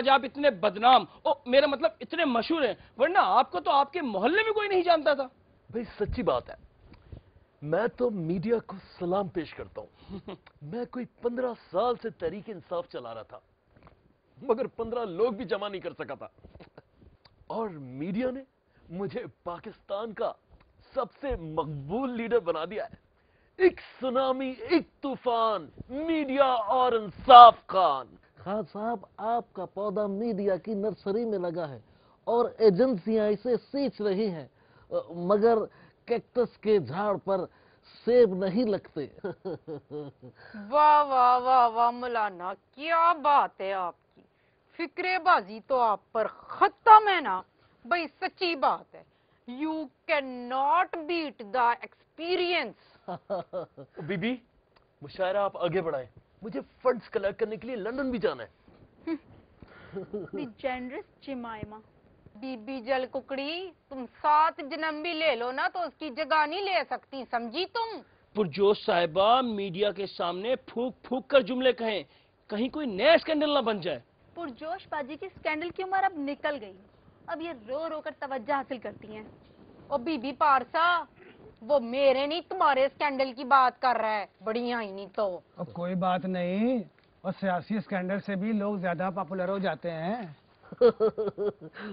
آج آپ اتنے بدنام میرا مطلب اتنے مشہور ہیں، ورنہ آپ کو تو آپ کے محلے میں کوئی نہیں جانتا تھا۔ بھئی سچی بات ہے، میں تو میڈیا کو سلام پیش کرتا ہوں۔ میں کوئی 15 سال سے تحریک انصاف چلا رہا تھا، مگر 15 لوگ بھی جمع نہیں کر سکا تھا، اور میڈیا نے مجھے پاکستان کا سب سے مقبول لیڈر بنا دیا ہے۔ ایک سنامی، ایک طوفان، میڈیا اور انصاف خان۔ خان صاحب، آپ کا پودا میڈیا کی نرسری میں لگا ہے اور ایجنسیاں اسے سینچ رہی ہیں، مگر کیکٹس کے جھاڑ پر سیب نہیں لگتے۔ واہ واہ واہ واہ مولانا، کیا بات ہے آپ کی، فکرے بازی تو آپ پر ختم ہے نا بھائی، سچی بات ہے، you can not beat the experience. بی بی، مشاعرہ آپ آگے بڑھائیں، مجھے فنڈز کلیکٹ کرنے کے لیے لندن بھی جانا ہے۔ دی جنرس جمائمہ۔ بی بی جل ککڑی، تم 7 جنم بھی لے لو نا تو اس کی جگہ نہیں لے سکتی، سمجھی تم؟ پرجوش صاحبہ میڈیا کے سامنے پھونک پھونک کر جملے کہیں، کہیں کوئی نیا اسکینڈل نہ بن جائے۔ پرجوش باجی کی اسکینڈل کی عمر اب نکل گئی، اب یہ رو رو کر توجہ حاصل کرتی ہیں۔ او بی بی پارسا، وہ میرے نہیں تمہارے اسکینڈل کی بات کر رہا ہے، بڑی آئی نہیں تو۔ اب کوئی بات نہیں، اور سیاسی اسکینڈل سے بھی لوگ زیادہ پاپولر ہو جاتے ہیں۔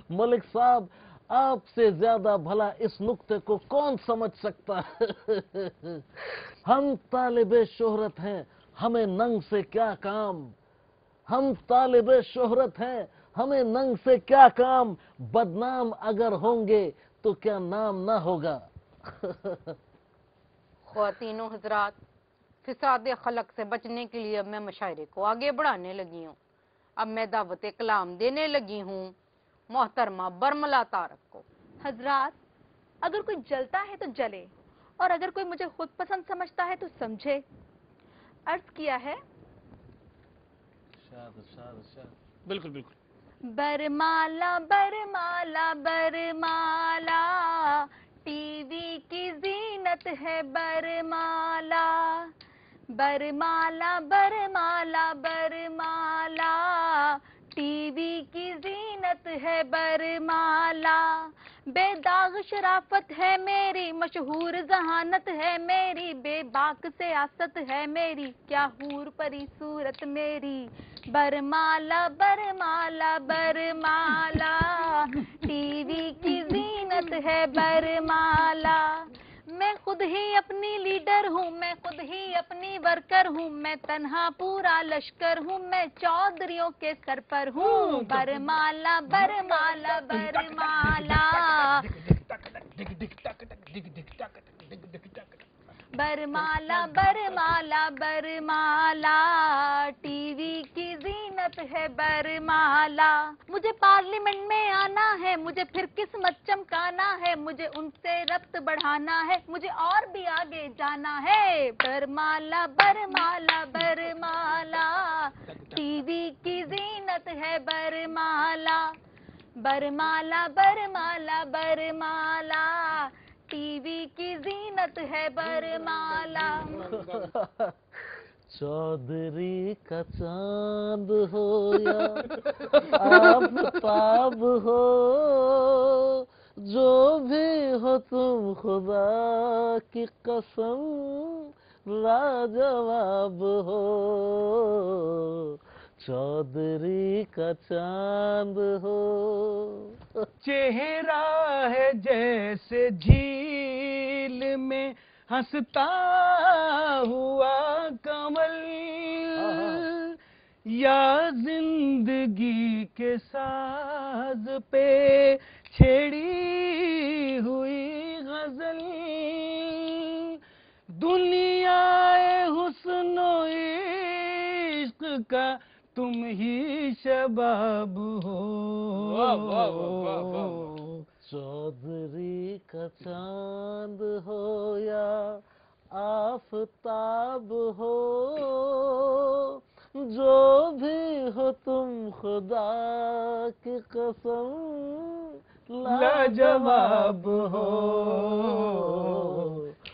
ملک صاحب، آپ سے زیادہ بھلا اس نقطے کو کون سمجھ سکتا ہے؟ ہم طالب شہرت ہیں، ہمیں ننگ سے کیا کام؟ ہم طالب شہرت ہیں، ہمیں ننگ سے کیا کام؟ بدنام اگر ہوں گے تو کیا نام نہ ہوگا؟ خواتین و حضرات، فساد خلق سے بچنے کے لیے اب میں مشاعرے کو آگے بڑھانے لگی ہوں۔ اب میں دعوت کلام دینے لگی ہوں محترمہ برملا طارق کو۔ حضرات، اگر کوئی جلتا ہے تو جلے، اور اگر کوئی مجھے خود پسند سمجھتا ہے تو سمجھے۔ عرض کیا ہے، بالکل بالکل۔ برمالا برمالا برمالا، ٹی وی کی زینت ہے برمالا، برمالا برمالا برمالا، ٹی وی کی زینت ہے برمالا، بے داغ شرافت ہے میری، مشہور ذہانت ہے میری، بے باک سیاست ہے میری، کیا حور پری صورت میری، برمالا برمالا برمالا، ٹی وی کی زینت ہے برمالا، میں خود ہی اپنی لیڈر ہوں، میں خود ہی اپنی ورکر ہوں، میں تنہا پورا لشکر ہوں، میں چودھریوں کے سر پر ہوں، برمالا برمالا برمالا، برمالا برمالا برمالا، ٹی وی کی زینت ہے برمالا، مجھے پارلیمنٹ میں آنا ہے، مجھے پھر قسمت چمکانا ہے، مجھے ان سے ربط بڑھانا ہے، مجھے اور بھی آگے جانا ہے، برمالا برمالا برمالا، ٹی وی کی زینت ہے برمالا، برمالا برمالا برمالا، ٹی وی کی زینت ہے برمالا۔ چودھری کا چاند ہو یا آفتاب ہو، جو بھی ہو تم خدا کی قسم لاجواب ہو، چودھری کا چاند ہو۔ چہرہ ہے جیسے جھیل میں ہنستا ہوا کمل، یا زندگی کے ساز پہ چھیڑی ہوئی غزل، دنیا حسن و عشق کا تم ہی شباب ہو۔ واہ واہ واہ واہ واہ۔ چودھری کا چاند ہو یا آفتاب ہو، جو بھی ہو تم خدا کی قسم لاجواب ہو،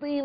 3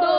2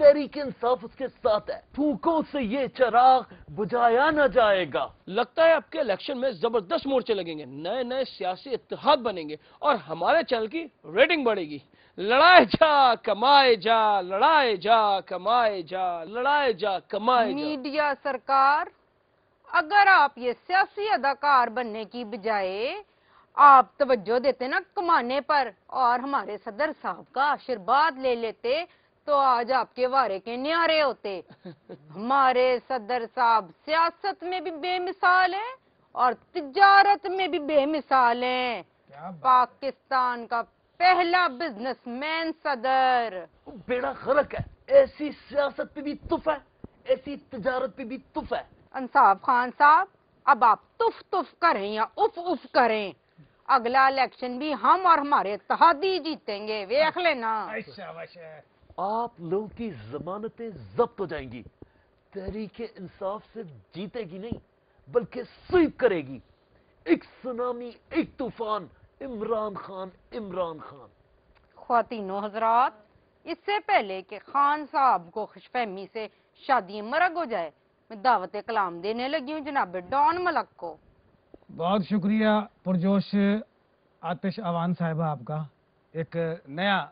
تحریک انصاف اس کے ساتھ ہے. پھونکوں سے یہ چراغ بجھایا نہ جائے گا. لگتا ہے آپ کے الیکشن میں زبردست مورچے لگیں گے, نئے نئے سیاسی اتحاد بنیں گے اور ہمارے چینل کی ریٹنگ بڑھے گی. لڑائے جا کمائے جا, لڑائے جا کمائے جا, لڑائے جا کمائے جا. میڈیا سرکار, اگر آپ یہ سیاسی اداکار بننے کی بجائے آپ توجہ دیتے نا کمانے پر اور ہمارے صدر صاحب کا آشیرواد لے لیتے تو آج آپ کے وارے کے نیارے ہوتے. ہمارے صدر صاحب سیاست میں بھی بے مثال ہیں اور تجارت میں بھی بے مثال ہیں. پاکستان کا پہلا بزنس مین صدر. بیڑا غرق ہے. ایسی سیاست پہ بھی تف ہے, ایسی تجارت پہ بھی تف ہے. انصاف خان صاحب, اب آپ تف تف کریں یا اف اف کریں, اگلا الیکشن بھی ہم اور ہمارے اتحادی جیتیں گے, ویکھ لینا. آپ لوگوں کی ضمانتیں ضبط ہو جائیں گی. تحریک انصاف سے جیتے گی نہیں بلکہ سویپ کرے گی. ایک سونامی, ایک طوفان, عمران خان, عمران خان. خواتینوں حضرات, اس سے پہلے کہ خان صاحب کو خوش فہمی سے شادی مرگ ہو جائے, میں دعوت کلام دینے لگی ہوں جناب ڈان ملک کو. بہت شکریہ پرجوش آتش اوان صاحبہ آپ کا. ایک نیا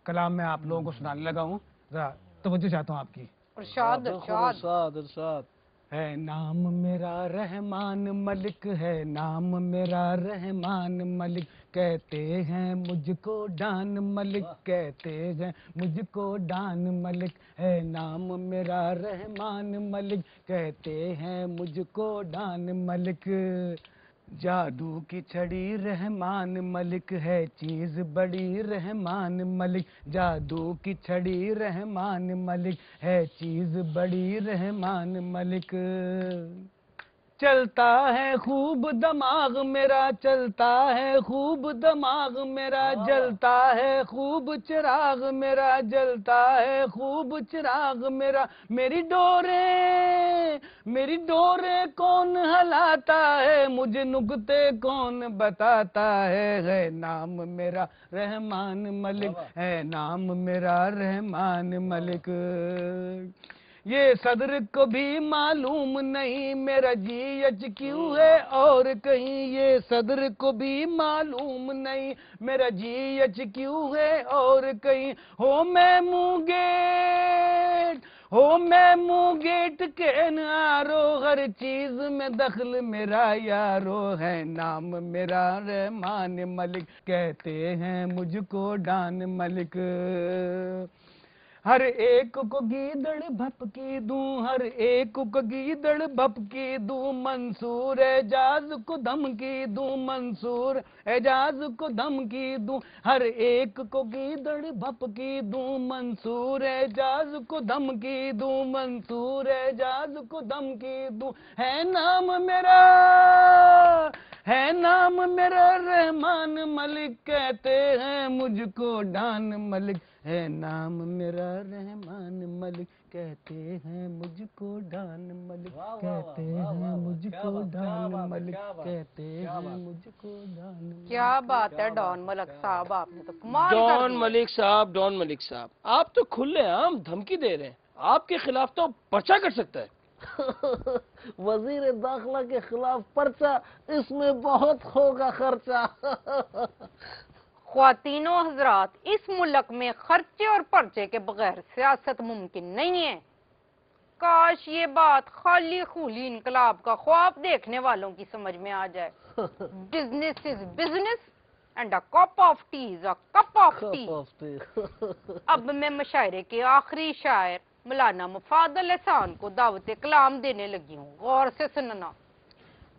کلام میں آپ لوگوں کو سنانے لگا ہوں, ذرا توجہ چاہتا ہوں آپ کی. ارشاد ارشاد. ارشاد. ہے نام میرا رحمان ملک, ہے نام میرا رحمان ملک, کہتے ہیں مجھ کو ڈان ملک, کہتے ہیں مجھ کو ڈان ملک. ہے نام میرا رحمان ملک, کہتے ہیں مجھ کو ڈان ملک. جادو کی چھڑی رحمان ملک, ہے چیز بڑی رحمان ملک. جادو کی چھڑی رحمان ملک, ہے چیز بڑی رحمان ملک. چلتا ہے خوب دماغ میرا, چلتا ہے خوب دماغ میرا, جلتا ہے خوب چراغ میرا, جلتا ہے خوب چراغ میرا. میری ڈوریں کون ہلاتا ہے, مجھے نکتے کون بتاتا ہے. ہے نام میرا رحمان ملک, ہے نام میرا رحمان ملک. یہ صدر کو بھی معلوم نہیں میرا جی ایچ کیوں ہے اور کہیں. یہ صدر کو بھی معلوم نہیں میرا جی ایچ کیوں ہے اور کہیں. ہو میں منہ گیٹ کے نارو, ہر چیز میں دخل میرا یارو. ہے نام میرا رحمان ملک, کہتے ہیں مجھ کو ڈان ملک. ہر ایک کو گیدڑ بھپکی دوں, ہر ایک کو گیدڑ بھپکی دوں. منصور اعجاز کو دھمکی دوں, منصور اعجاز کو دھمکی دوں. ہر ایک کو گیدڑ بھپکی دوں, منصور اعجاز کو دھمکی دوں, منصور اعجاز کو دھمکی دوں. ہے نام میرا رحمان ملک, کہتے ہیں مجھ کو ڈان ملک. ہے نام میرا رحمان ملک, کہتے ہیں مجھ کو ڈان ملک, کہتے ہیں مجھ کو ڈان ملک, کہتے ہیں مجھ کو ڈان ملک. کیا بات ہے ڈان ملک صاحب, آپ نے تو کمال کر ڈان دی. ملک صاحب, ڈان ملک صاحب, آپ تو کھلے عام دھمکی دے رہے ہیں. آپ کے خلاف تو پرچہ کر سکتا ہے. وزیر داخلہ کے خلاف پرچہ, اس میں بہت ہوگا خرچہ. خواتینوں حضرات, اس ملک میں خرچے اور پرچے کے بغیر سیاست ممکن نہیں ہے. کاش یہ بات خالی خولی انقلاب کا خواب دیکھنے والوں کی سمجھ میں آ جائے. Business is business and a cup of T is a cup of T. اب میں مشاعرے کے آخری شاعر مولانا مفادل احسان کو دعوت کلام دینے لگی ہوں, غور سے سننا.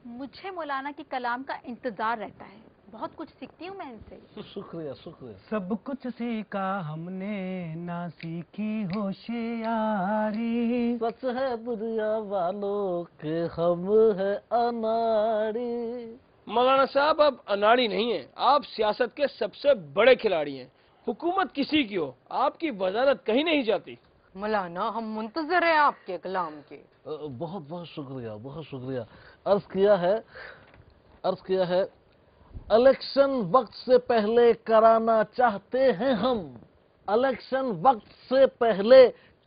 مجھے مولانا کی کلام کا انتظار رہتا ہے, بہت کچھ سیکھتی ہوں میں ان سے. شکریہ شکریہ. سب کچھ سیکھا ہم نے, نہ سیکھی ہوشیاری. سچ ہے دنیا والوں کہ ہم ہے اناڑی. مولانا صاحب آپ اناڑی نہیں ہیں, آپ سیاست کے سب سے بڑے کھلاڑی ہیں. حکومت کسی کی ہو, آپ کی وزارت کہیں نہیں جاتی. مولانا ہم منتظر ہیں آپ کے کلام کے. بہت بہت شکریہ, بہت شکریہ. عرض کیا ہے الیکشن وقت سے پہلے کرانا چاہتے ہیں ہم, الیکشن وقت سے پہلے